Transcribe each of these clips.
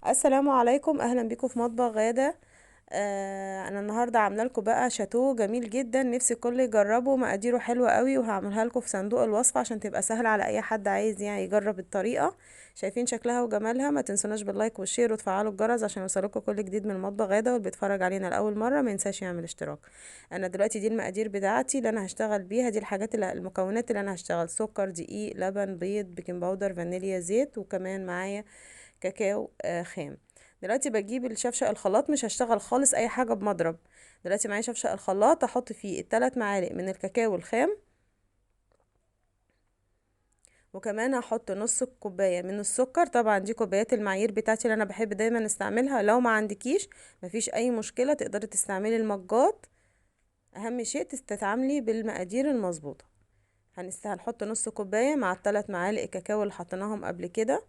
السلام عليكم، اهلا بيكم في مطبخ غادة. انا النهارده عامله لكم بقى شاتو جميل جدا، نفسي الكل يجربه. مقاديره حلوه قوي وهعملها لكم في صندوق الوصفه عشان تبقى سهله على اي حد عايز يعني يجرب الطريقه. شايفين شكلها وجمالها؟ ما تنسوناش باللايك والشير وتفعلوا الجرس عشان يوصلكم كل جديد من مطبخ غادة. واللي بيتفرج علينا لاول مره ما ينساش يعمل اشتراك. انا دلوقتي دي المقادير بتاعتي اللي انا هشتغل بيها، دي الحاجات اللي المكونات اللي انا هشتغل: سكر، دقيق، لبن، بيض، بيكنج باودر، فانيليا، زيت، وكمان معايا كاكاو خام. دلوقتي بجيب الشفشق الخلاط، مش هشتغل خالص اي حاجة بمضرب. دلوقتي معايا شفشق الخلاط، احط فيه الثلاث معالق من الكاكاو الخام، وكمان هحط نص كوباية من السكر. طبعا دي كوبايات المعايير بتاعتي اللي انا بحب دايما استعملها. لو ما عندكيش مفيش اي مشكلة، تقدري تستعملي المجات. اهم شيء تتعاملي بالمقادير المظبوطة. هنحط نص كوباية مع الثلاث معالق كاكاو اللي حطيناهم قبل كده.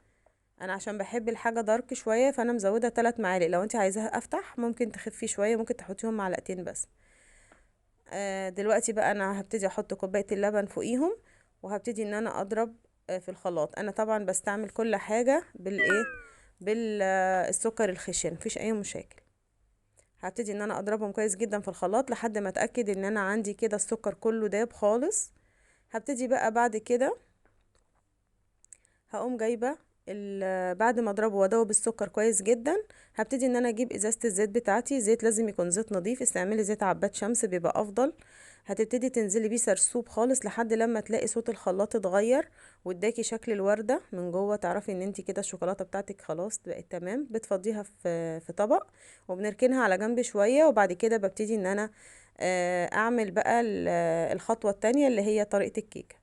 انا عشان بحب الحاجه دارك شويه فانا مزوده 3 معالق. لو انت عايزاها افتح ممكن تخفي شويه، ممكن تحطيهم معلقتين بس. دلوقتي بقى انا هبتدي احط كوبايه اللبن فوقيهم، وهبتدي ان انا اضرب في الخلاط. انا طبعا بستعمل كل حاجه بالسكر الخشن، مفيش اي مشاكل. هبتدي ان انا اضربهم كويس جدا في الخلاط لحد ما اتاكد ان انا عندي كده السكر كله داب خالص. هبتدي بقى بعد كده هقوم جايبه بعد ما اضربه وادوب السكر كويس جدا، هبتدي ان انا اجيب ازازه الزيت بتاعتي. زيت لازم يكون زيت نظيف، استعملي زيت عباد شمس بيبقى افضل. هتبتدي تنزلي بيه سرسوب خالص لحد لما تلاقي صوت الخلاط اتغير واداكي شكل الورده من جوه، تعرفي ان انت كده الشوكولاته بتاعتك خلاص بقت تمام. بتفضيها في طبق وبنركنها على جنب شويه. وبعد كده ببتدي ان انا اعمل بقى الخطوه التانية اللي هي طريقه الكيكه.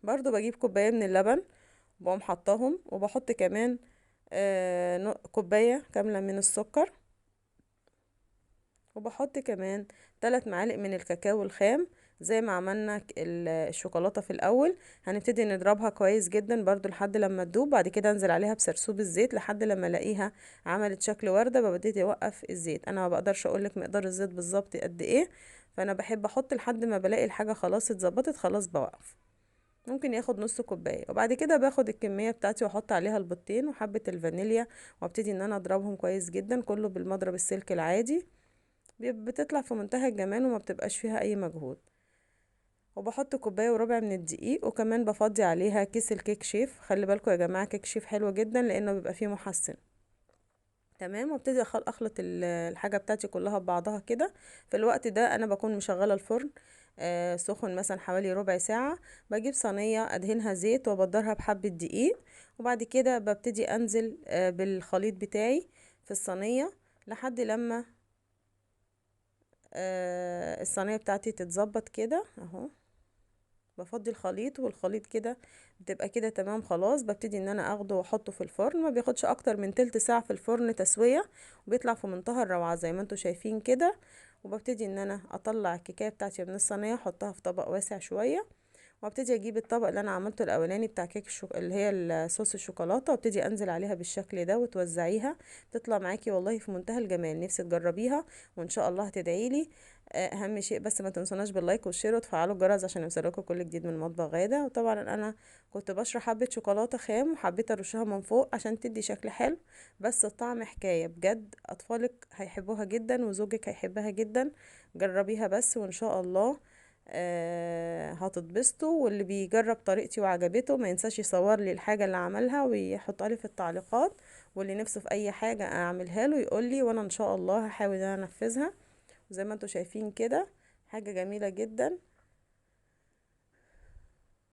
برضو بجيب كوباية من اللبن، بقوم حطاهم، وبحط كمان كوباية كاملة من السكر، وبحط كمان 3 معالق من الكاكاو الخام زي ما عملنا الشوكولاتة في الأول. هنبتدي نضربها كويس جدا برضو لحد لما تدوب. بعد كده انزل عليها بسرسوب الزيت لحد لما الاقيها عملت شكل وردة، ببتدي اوقف الزيت. انا ما بقدرش اقولك مقدار الزيت بالظبط قد ايه، فانا بحب احط لحد ما بلاقي الحاجة خلاص اتظبطت، خلاص بوقف. ممكن ياخد نص كوباية. وبعد كده باخد الكمية بتاعتي واحط عليها البيضتين وحبة الفانيليا، وابتدي ان انا اضربهم كويس جدا كله بالمضرب السلك العادي. بتطلع في منتهى الجمال وما بتبقاش فيها اي مجهود. وبحط كوباية وربع من الدقيق، وكمان بفضي عليها كيس الكيك شيف. خلي بالكم يا جماعة، كيك شيف حلو جدا لانه بيبقى فيه محسن. تمام. وابتدي اخلط الحاجه بتاعتي كلها ببعضها كده. في الوقت ده انا بكون مشغله الفرن سخن مثلا حوالي ربع ساعه. بجيب صينيه ادهنها زيت وابدرها بحبه دقيق، وبعد كده ببتدي انزل بالخليط بتاعي في الصينيه لحد لما الصينيه بتاعتي تتظبط كده اهو. بفضي الخليط، والخليط كده بتبقى كده تمام خلاص. ببتدي ان انا اخده واحطه في الفرن، ما بياخدش اكتر من تلت ساعة في الفرن تسوية، وبيطلع في منتهى الروعة زي ما انتوا شايفين كده. وببتدي ان انا اطلع الكيكايه بتاعتي من الصينية، احطها في طبق واسع شوية، وابتدي اجيب الطبق اللي انا عملته الاولاني بتاع كيك اللي هي صوص الشوكولاته، وابتدي انزل عليها بالشكل ده وتوزعيها. تطلع معاكي والله في منتهى الجمال. نفسي تجربيها وان شاء الله هتدعيلي. اهم شيء بس ما تنسوناش باللايك والشير وتفعلوا الجرس عشان يوصلكوا كل جديد من مطبخ غاده. وطبعا انا كنت بشرح حبه شوكولاته خام وحبيت ارشها من فوق عشان تدي شكل حلو، بس الطعم حكايه بجد. اطفالك هيحبوها جدا وزوجك هيحبها جدا. جربيها بس وان شاء الله هتتبسطوا. واللي بيجرب طريقتي وعجبته ما ينساش يصور لي الحاجة اللي عملها ويحطها لي في التعليقات. واللي نفسه في اي حاجة اعملها له يقول لي، وانا ان شاء الله هحاول ان انا انفذها. وزي ما انتوا شايفين كده حاجة جميلة جدا.